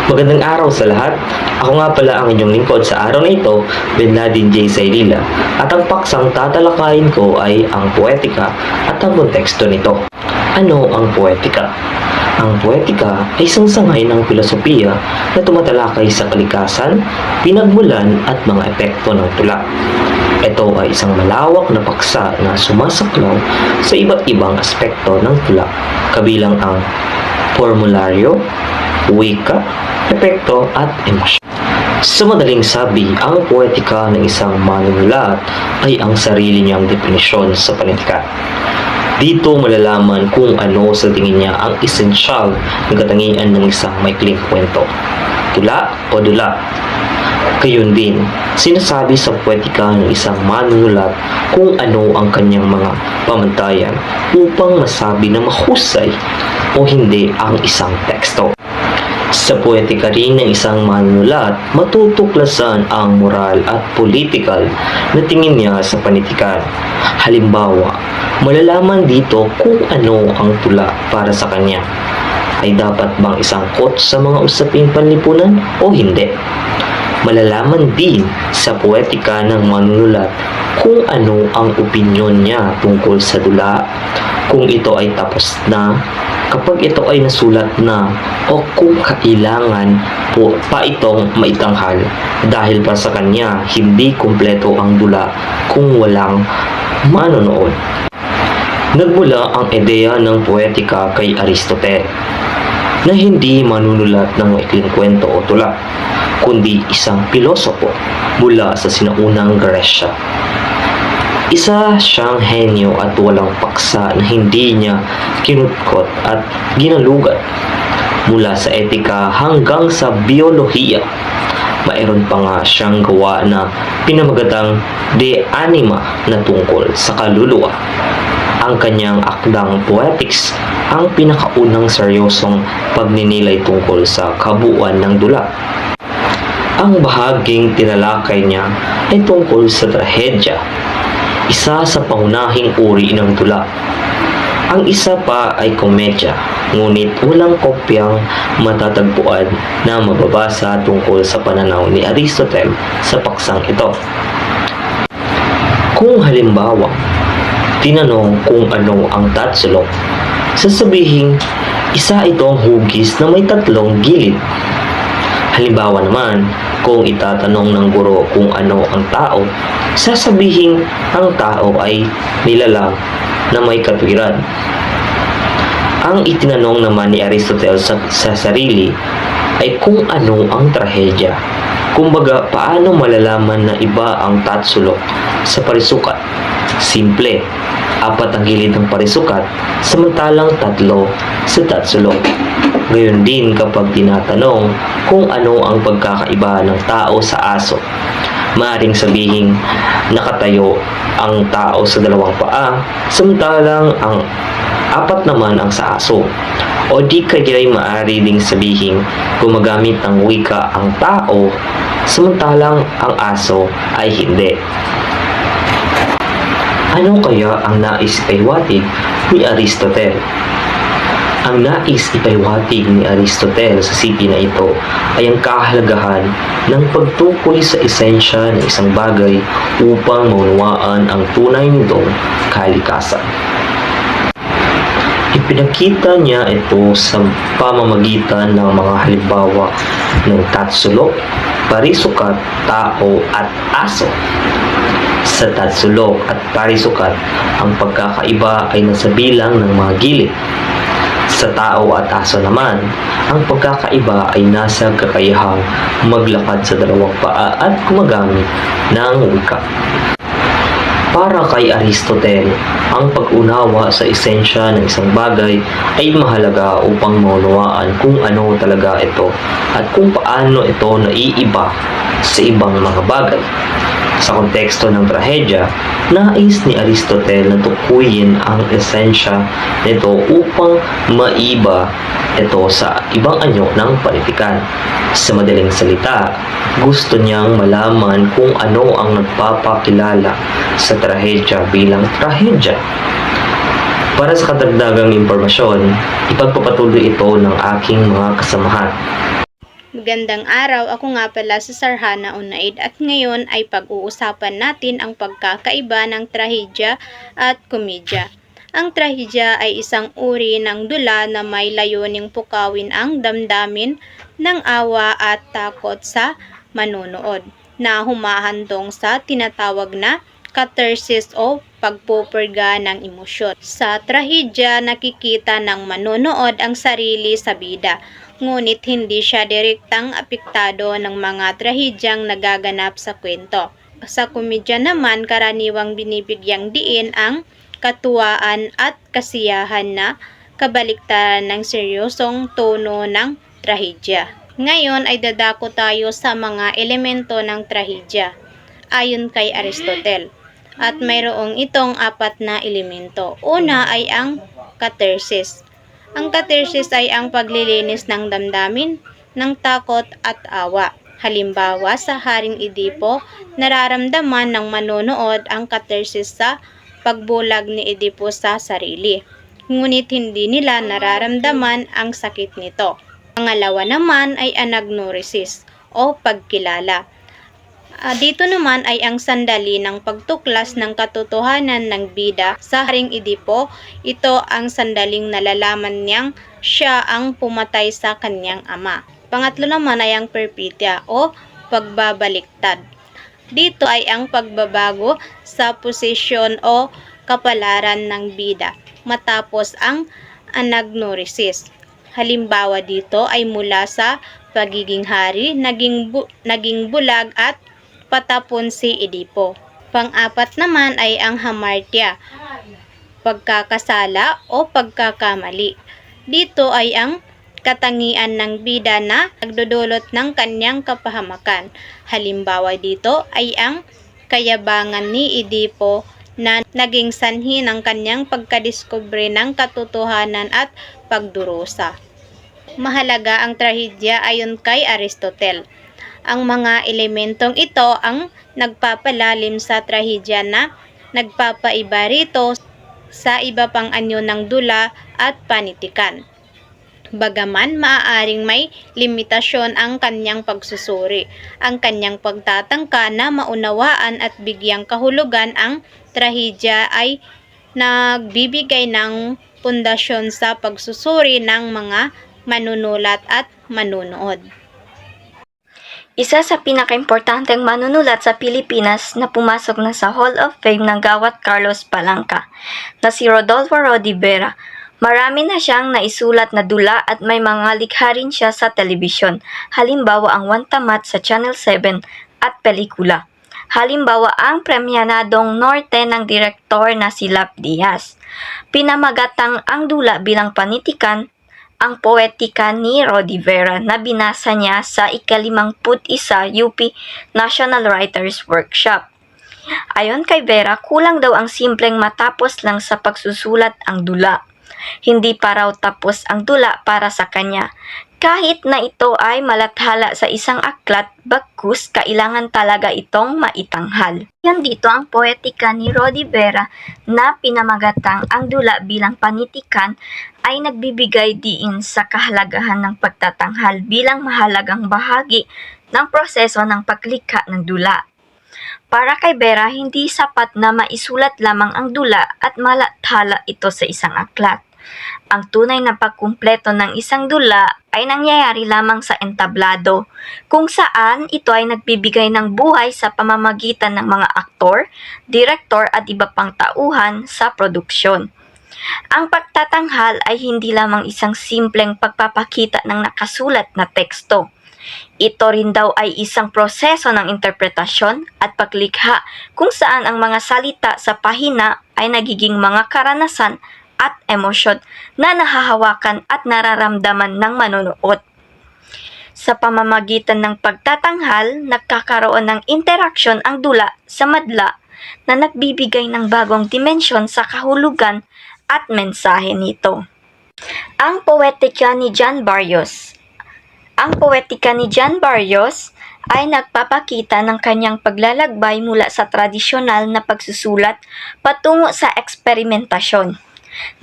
Magandang araw sa lahat. Ako nga pala ang inyong lingkod sa araw na ito, Benladin J. Saylila. At ang paksang tatalakayin ko ay ang poetika at ang konteksto nito. Ano ang poetika? Ang poetika ay isang sangay ng filosofiya na tumatalakay sa kalikasan, pinagmulan at mga epekto ng tula. Ito ay isang malawak na paksa na sumasaklaw sa iba't ibang aspekto ng tula, kabilang ang formularyo, wika, epekto at emosyon. Sa madaling sabi, ang poetika ng isang manunulat ay ang sarili niyang definisyon sa panitikan. Dito malalaman kung ano sa tingin niya ang esensyal na katangian ng isang maikling kwento, tula o dula. Gayon din, sinasabi sa poetika ng isang manunulat kung ano ang kanyang mga pamantayan upang masabi na mahusay o hindi ang isang teksto. Sa poetika rin ng isang manunulat, matutuklasan ang moral at political na tingin niya sa panitikan. Halimbawa, malalaman dito kung ano ang tula para sa kanya. Ay dapat bang isangkot sa mga usaping panlipunan o hindi? Malalaman din sa poetika ng manunulat kung ano ang opinyon niya tungkol sa dula, kung ito ay tapos na, kapag ito ay nasulat na, o kung kailangan po pa itong maitanghal dahil para sa kanya hindi kumpleto ang dula kung walang manonood. Nagmula ang ideya ng poetika kay Aristotle na hindi manunulat ng maikling kwento o tula, kundi isang pilosopo mula sa sinaunang Gresya. Isa siyang henyo at walang paksa na hindi niya kinutkot at ginalugat. Mula sa etika hanggang sa biolohiya, mayroon pa nga siyang gawa na pinamagatang De Anima na tungkol sa kaluluwa. Ang kanyang akdang Poetics ang pinakaunang seryosong pagninilay tungkol sa kabuuan ng dula. Ang bahaging tinalakay niya ay tungkol sa trahedya, isa sa pangunahing uri ng tula. Ang isa pa ay komedya, ngunit walang kopyang matatagpuan na mababasa tungkol sa pananaw ni Aristotle sa paksang ito. Kung halimbawa, tinanong kung ano ang tatsulok, sasabihin isa itong hugis na may tatlong gilid. Halimbawa naman, kung itatanong ng guro kung ano ang tao, sasabihin ang tao ay nilalang na may katwiran. Ang itinanong naman ni Aristotle sa sarili ay kung ano ang trahedya. Kumbaga, paano malalaman na iba ang tatsulok sa parisukat? Simple, 4 ang gilid ng parisukat, samantalang 3 sa tatsulok. Gayon din kapag tinatanong kung ano ang pagkakaiba ng tao sa aso. Maaring sabihin nakatayo ang tao sa 2 paa, samantalang ang 4 naman ang sa aso. O di kaya'y maaari ding sabihin gumagamit ng wika ang tao, samantalang ang aso ay hindi. Ano kaya ang nais ipaiwatig ni Aristotle? Ang nais ipaiwatig ni Aristotle sa city na ito ay ang kahalagahan ng pagtukoy sa esensya ng isang bagay upang maunawaan ang tunay nitong kalikasan. Ipinakita niya ito sa pamamagitan ng mga halimbawa ng tatsulok, parisukat, tao at aso. Sa tatsulok at parisukat, ang pagkakaiba ay nasa bilang ng mga gilid. Sa tao at aso naman, ang pagkakaiba ay nasa kakayahang maglakad sa 2 paa at gumagamit ng wika. Para kay Aristotle, ang pag-unawa sa esensya ng isang bagay ay mahalaga upang maunawaan kung ano talaga ito at kung paano ito naiiba sa ibang mga bagay. Sa konteksto ng trahedya, nais ni Aristotle na tukuyin ang esensya nito upang maiba ito sa ibang anyo ng panitikan. Sa madaling salita, gusto niyang malaman kung ano ang nagpapakilala sa trahedya bilang trahedya. Para sa kadagdagang impormasyon, ipagpapatuloy ito ng aking mga kasamahan. Magandang araw, ako nga pala si Sarhana Unaid at ngayon ay pag-uusapan natin ang pagkakaiba ng trahedya at komedya. Ang trahedya ay isang uri ng dula na may layuning pukawin ang damdamin ng awa at takot sa manunood na humahandong sa tinatawag na catharsis o pagpupurga ng emosyon. Sa trahedya, nakikita ng manonood ang sarili sa bida, ngunit hindi siya direktang apektado ng mga trahedyang nagaganap sa kwento. Sa komedya naman, karaniwang binibigyang diin ang katuwaan at kasiyahan na kabaliktaran ng seryosong tono ng trahedya. Ngayon ay dadako tayo sa mga elemento ng trahedya ayon kay Aristotle. At mayroong itong 4 na elemento. Una ay ang catharsis. Ang catharsis ay ang paglilinis ng damdamin, ng takot at awa. Halimbawa, sa Haring Edipo, nararamdaman ng manonood ang catharsis sa pagbulag ni Edipo sa sarili. Ngunit hindi nila nararamdaman ang sakit nito. Pangalawa naman ay anagnorisis o pagkilala. Dito naman ay ang sandali ng pagtuklas ng katotohanan ng bida sa Haring Edipo. Ito ang sandaling nalalaman niyang siya ang pumatay sa kanyang ama. Pangatlo naman ay ang perpetua o pagbabaliktad. Dito ay ang pagbabago sa posisyon o kapalaran ng bida matapos ang anagnorisis. Halimbawa dito ay mula sa pagiging hari, naging bulag at patapon si Edipo. Pang-apat naman ay ang hamartia, pagkakasala o pagkakamali. Dito ay ang katangian ng bida na nagdudulot ng kanyang kapahamakan. Halimbawa dito ay ang kayabangan ni Edipo na naging sanhi ng kanyang pagkadiskubre ng katotohanan at pagdurusa. Mahalaga ang trahedya ayon kay Aristotle. Ang mga elementong ito ang nagpapalalim sa trahedya na nagpapaiba rito sa iba pang anyo ng dula at panitikan. Bagaman maaaring may limitasyon ang kanyang pagsusuri, ang kanyang pagtatangka na maunawaan at bigyang kahulugan ang trahedya ay nagbibigay ng pundasyon sa pagsusuri ng mga manunulat at manunood. Isa sa pinakaimportanteng manunulat sa Pilipinas na pumasok na sa Hall of Fame ng Gawat Carlos Palanca na si Rodolfo Rodi Vera. Marami na siyang naisulat na dula at may mga likha rin siya sa telebisyon. Halimbawa ang One Tamat sa Channel 7 at pelikula. Halimbawa ang premyanadong Norte ng direktor na si Lap Diaz. Pinamagatang ang dula bilang panitikan ang poetika ni Rodi Vera na binasa niya sa ika-51 UP National Writers Workshop. Ayon kay Vera, kulang daw ang simpleng matapos lang sa pagsusulat ang dula. Hindi pa raw tapos ang dula para sa kanya. Kahit na ito ay malathala sa isang aklat, bagkus kailangan talaga itong maitanghal. Yan dito ang poetika ni Rodi Vera na pinamagatang ang dula bilang panitikan ay nagbibigay diin sa kahalagahan ng pagtatanghal bilang mahalagang bahagi ng proseso ng paglikha ng dula. Para kay Vera, hindi sapat na maisulat lamang ang dula at malathala ito sa isang aklat. Ang tunay na pagkumpleto ng isang dula ay nangyayari lamang sa entablado, kung saan ito ay nagbibigay ng buhay sa pamamagitan ng mga aktor, direktor at iba pang tauhan sa produksyon. Ang pagtatanghal ay hindi lamang isang simpleng pagpapakita ng nakasulat na teksto. Ito rin daw ay isang proseso ng interpretasyon at paglikha kung saan ang mga salita sa pahina ay nagiging mga karanasan at emosyon na nahahawakan at nararamdaman ng manonood. Sa pamamagitan ng pagtatanghal, nagkakaroon ng interaksyon ang dula sa madla na nagbibigay ng bagong dimensyon sa kahulugan at mensahe nito. Ang poetika ni John Barrios. Ang poetika ni John Barrios ay nagpapakita ng kanyang paglalakbay mula sa tradisyonal na pagsusulat patungo sa eksperimentasyon.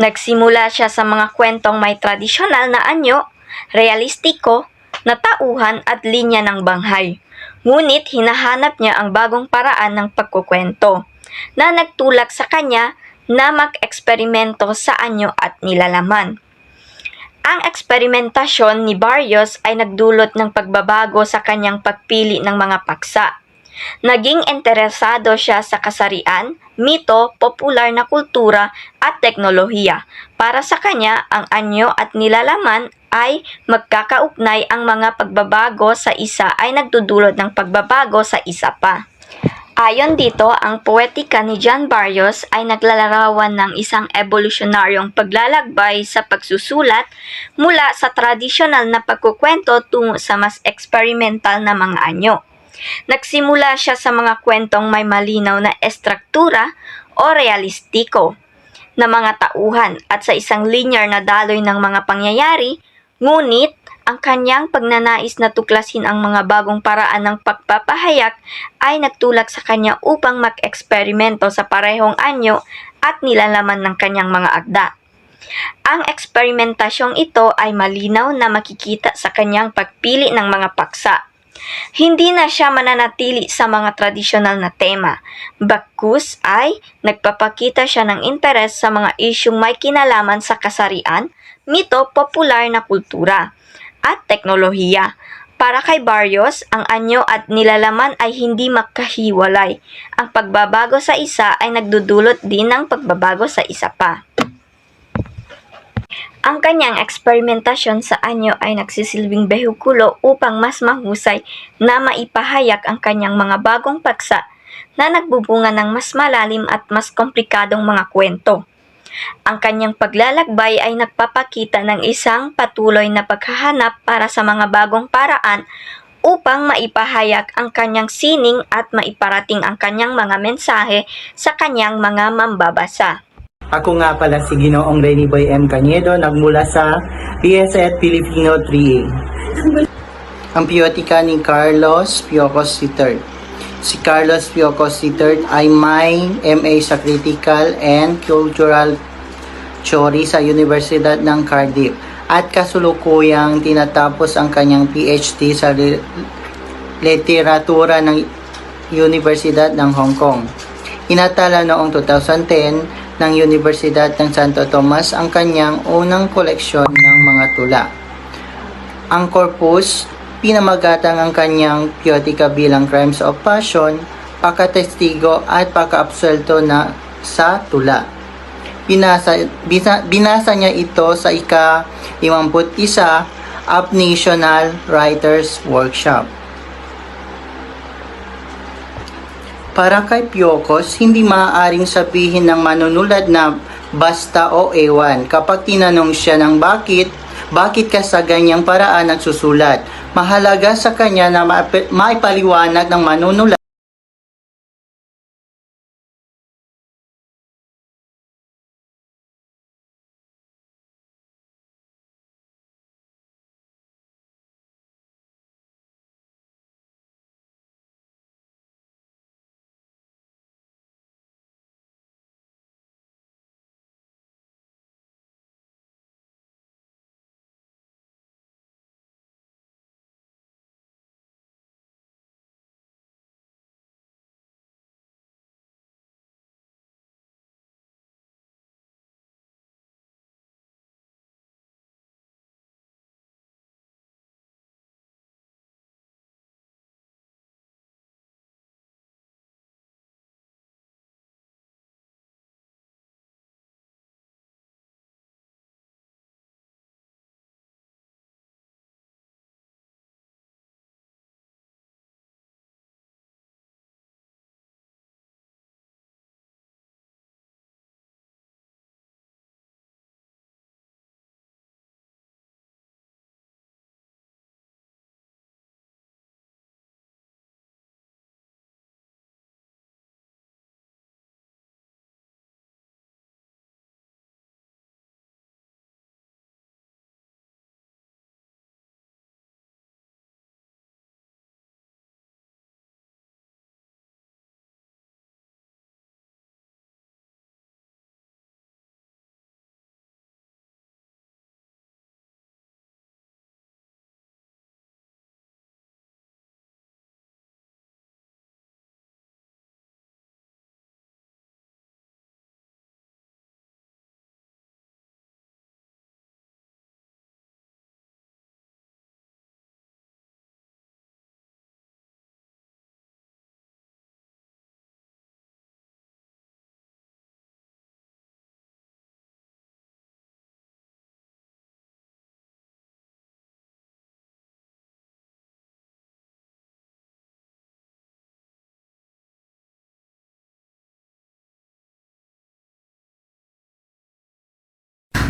Nagsimula siya sa mga kwentong may tradisyonal na anyo, realistiko, na tauhan at linya ng banghay. Ngunit hinahanap niya ang bagong paraan ng pagkukwento na nagtulak sa kanya na mag-eksperimento sa anyo at nilalaman. Ang eksperimentasyon ni Barrios ay nagdulot ng pagbabago sa kanyang pagpili ng mga paksa. Naging interesado siya sa kasarian, mito, popular na kultura at teknolohiya. Para sa kanya, ang anyo at nilalaman ay magkakaugnay. Ang mga pagbabago sa isa ay nagdudulot ng pagbabago sa isa pa. Ayon dito, ang poetika ni John Barrios ay naglalarawan ng isang evolusyonaryong paglalagbay sa pagsusulat mula sa tradisyonal na pagkukwento tungo sa mas experimental na mga anyo. Nagsimula siya sa mga kwentong may malinaw na estruktura o realistiko na mga tauhan at sa isang linear na daloy ng mga pangyayari, ngunit ang kanyang pagnanais na tuklasin ang mga bagong paraan ng pagpapahayag ay nagtulak sa kanya upang mag-eksperimento sa parehong anyo at nilalaman ng kanyang mga akda. Ang eksperimentasyong ito ay malinaw na makikita sa kanyang pagpili ng mga paksa. Hindi na siya mananatili sa mga tradisyonal na tema. Bagkus ay nagpapakita siya ng interes sa mga isyung may kinalaman sa kasarian, mito, popular na kultura, at teknolohiya. Para kay Barrios, ang anyo at nilalaman ay hindi magkahiwalay. Ang pagbabago sa isa ay nagdudulot din ng pagbabago sa isa pa. Ang kanyang eksperimentasyon sa anyo ay nagsisilbing behikulo upang mas mahusay na maipahayag ang kanyang mga bagong paksa na nagbubunga ng mas malalim at mas komplikadong mga kwento. Ang kanyang paglalakbay ay nagpapakita ng isang patuloy na paghahanap para sa mga bagong paraan upang maipahayag ang kanyang sining at maiparating ang kanyang mga mensahe sa kanyang mga mambabasa. Ako nga pala si Ginoong Reni Boy M. Cañedo, nagmula sa PSET Filipino 3A. Ang poetika ni Carlos Piocos III. Si Carlos Piocos III ay may MA sa Critical and Cultural Theory sa Universidad ng Cardiff at kasulukuyang tinatapos ang kanyang PhD sa literatura ng Universidad ng Hong Kong. Inatala noong 2010 ng Universidad ng Santo Tomas ang kanyang unang koleksyon ng mga tula. Ang corpus, pinamagatang ang kanyang poetika bilang crimes of passion, pagkatestigo at pagkaabsuelto na sa tula. Binasa niya ito sa ika-51 Up National Writers Workshop. Para kay Piocos, hindi maaaring sabihin ng manunulat na basta o ewan kapag tinanong siya ng bakit ka sa ganyang paraan nagsusulat. Mahalaga sa kanya na maipaliwanag ng manunulat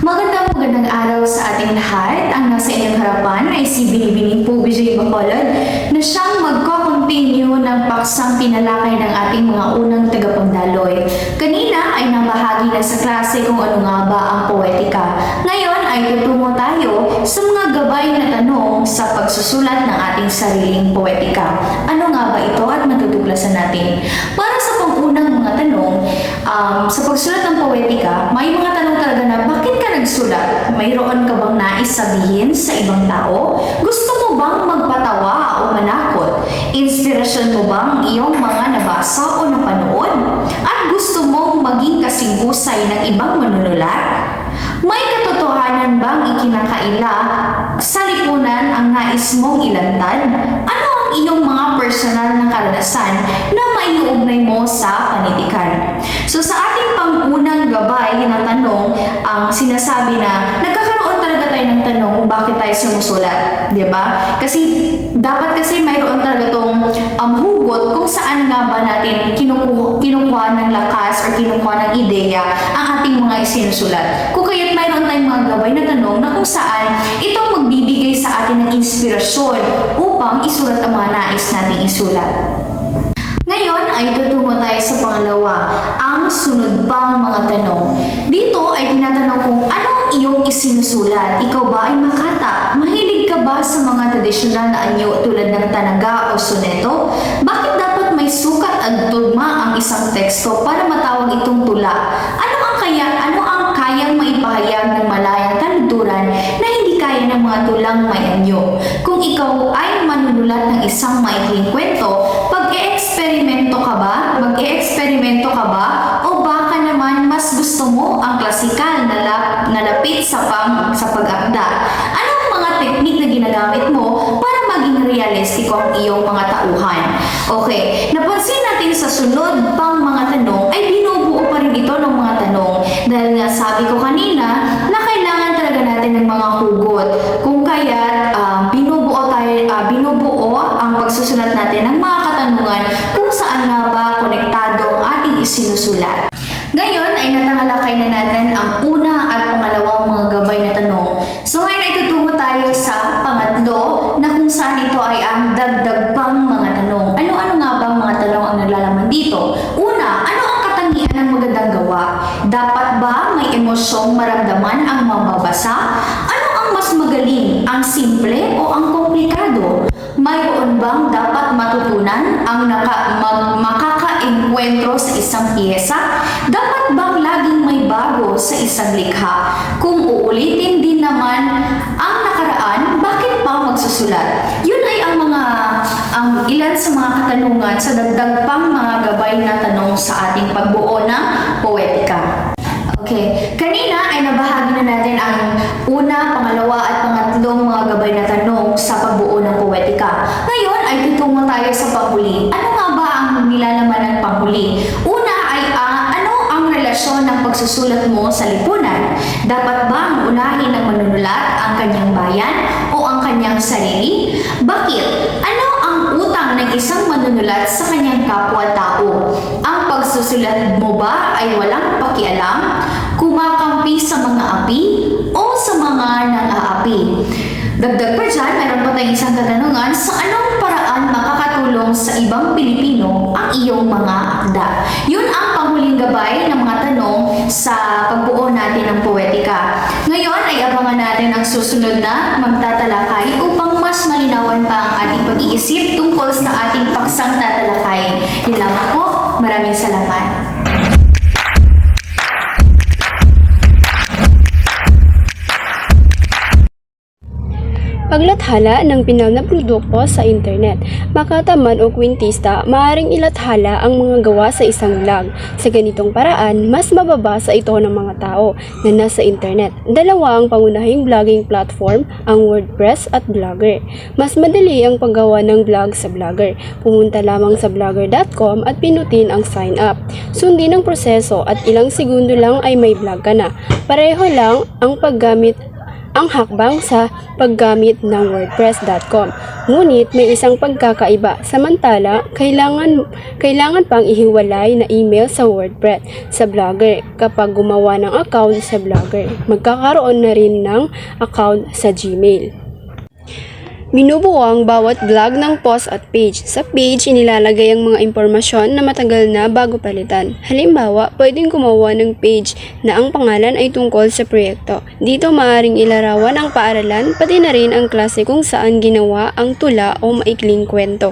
Magandang araw sa ating lahat. Ang nasa inyong harapan ay si Binibining po Vijay Bacolod na siyang magko-continue ng paksang pinalakay ng ating mga unang tagapagdaloy. Kanina ay nabahagi na sa klase kung ano nga ba ang poetika. Ngayon ay tutungo tayo sa mga gabay na tanong sa pagsusulat ng ating sariling poetika. Ano nga ba ito at matutuklasan natin? Para sa pangunang mga tanong, sa pagsulat ng poetika, may mga tanong talaga na bakit ka nagsulat? Mayroon ka bang nais sabihin sa ibang tao? Gusto mo bang magpatawa o manakot? Inspirasyon mo bang iyong mga nabasa o napanood? At gusto mong maging kasing husay ng ibang manunulat? May katotohanan bang ikinakaila sa lipunan ang nais mong ilantad? Ano ang iyong mga personal na karanasan na maiuugnay mo sa panitikan? So sa ating pangunang gabay na tanong, ang sinasabi na nagkakaroon talaga tayo ng tanong kung bakit tayo sumusulat, di ba? Dapat kasi mayroon talaga tong hugot kung saan nga ba natin kinukuha ng lakas or kinukuha ng ideya ang ating mga isinusulat. Kung kaya't mayroon tayong mga gabay na tanong na kung saan itong magbibigay sa atin ng inspirasyon upang isulat ang mga nais nating isulat. Ngayon ay tutungo tayo sa pangalawa, ang sunod pang mga tanong. Dito ay tinatanong kung anong iyong isinusulat. Ikaw ba ay makata? Mahilig ka ba sa mga tradisyonal na anyo tulad ng tanaga o soneto? Bakit dapat may sukat at tugma ang isang teksto para matawag itong tula? Ano ang kayang maipahayag ng malayang taludturan na hindi kaya ng mga tulang may anyo? Kung ikaw ay manunulat ng isang maikling kwento, mag-e-eksperimento ka ba? O baka naman mas gusto mo ang klasikal na lapit sa pag-akda? Anong mga teknik na ginagamit mo para maging realistiko ang iyong mga tauhan? Okay, napansin natin sa sunod pang mga tanong ay binubuo pa rin ito ng mga tanong dahil nga sabi ko kanina na kailangan talaga natin ng mga hugot. Kung kaya binubuo ang pagsusulat natin ng mga katanungan kung saan nga ba konektado ang ating isinusulat. Ngayon ay natangalakay na natin ang una at pangalawang mga gabay na tanong. So ngayon ay tutungo tayo sa pangatlo na kung saan ito ay ang dagdag pang mga tanong. Ano-ano nga ba ang mga tanong ang naglalaman dito? Una, ano ang katangian ng magandang gawa? Dapat ba may emosyong maramdaman ang mababasa? Ano ang mas magaling? Ang simple o ang komplikado? Mayroon bang dapat matutunan ang makaka-enkwentro sa isang piyesa? Dapat bang laging may bago sa isang likha? Kung uulitin din naman ang nakaraan, bakit pa magsusulat? Yun ay ang ilan sa mga katanungan sa dagdag pang mga gabay na tanong sa ating pagbuo ng poetika. Okay, kanina ay nabahagi na natin ang una, pangalawa at pangatlong mga gabay na tanong sa pagbuo ng poetika. Ngayon ay tutungo tayo sa panghuli. Ano nga ba ang nilalaman ng panghuli? Una ay ano ang relasyon ng pagsusulat mo sa lipunan? Dapat ba ang unahin ng manunulat ang kanyang bayan o ang kanyang sarili? Bakit? Ano ang utang ng isang manunulat sa kanyang kapwa-tao? Ang pagsusulat mo ba ay walang pakialam? Kumakampi sa mga api o sa mga nang-aapi? Dagdag pa dyan, meron pa tayong isang katanungan, sa anong paraan makakatulong sa ibang Pilipino ang iyong mga akda? Yun ang panghuling gabay ng mga tanong sa pagbuo natin ng poetika. Ngayon ay abangan natin ang susunod na magtatalakay upang mas malinawan pa ang ating pag-iisip tungkol sa ating paksang tatalakayin. Yun lamang po. Maraming salamat. Paglathala ng pinal na produkto sa internet. Makata man o kwintista, maaaring ilathala ang mga gawa sa isang blog. Sa ganitong paraan, mas mababasa ito ng mga tao na nasa internet. Dalawa ang pangunahing blogging platform, ang WordPress at Blogger. Mas madali ang paggawa ng blog sa Blogger. Pumunta lamang sa blogger.com at pinutin ang sign up. Sundin ang proseso at ilang segundo lang ay may blog ka na. Pareho lang ang paggamit ang hakbang sa paggamit ng WordPress.com. Ngunit may isang pagkakaiba. Samantala, kailangan pang ihiwalay na email sa WordPress sa Blogger kapag gumawa ng account sa Blogger. Magkakaroon na rin ng account sa Gmail. Binubuo ang bawat blog ng post at page. Sa page, inilalagay ang mga impormasyon na matagal na bago palitan. Halimbawa, pwedeng gumawa ng page na ang pangalan ay tungkol sa proyekto. Dito maaaring ilarawan ang paaralan, pati na rin ang klase kung saan ginawa ang tula o maikling kwento.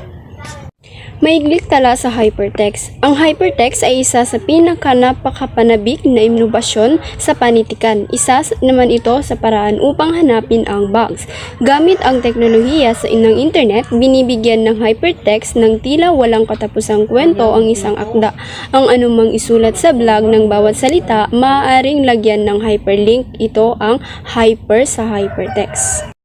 Maiglik tala sa hypertext. Ang hypertext ay isa sa napakapanabik na inobasyon sa panitikan. Isa naman ito sa paraan upang hanapin ang bugs. Gamit ang teknolohiya sa internet, binibigyan ng hypertext ng tila walang katapusang kwento ang isang akda. Ang anumang isulat sa blog ng bawat salita, maaaring lagyan ng hyperlink. Ito ang hyper sa hypertext.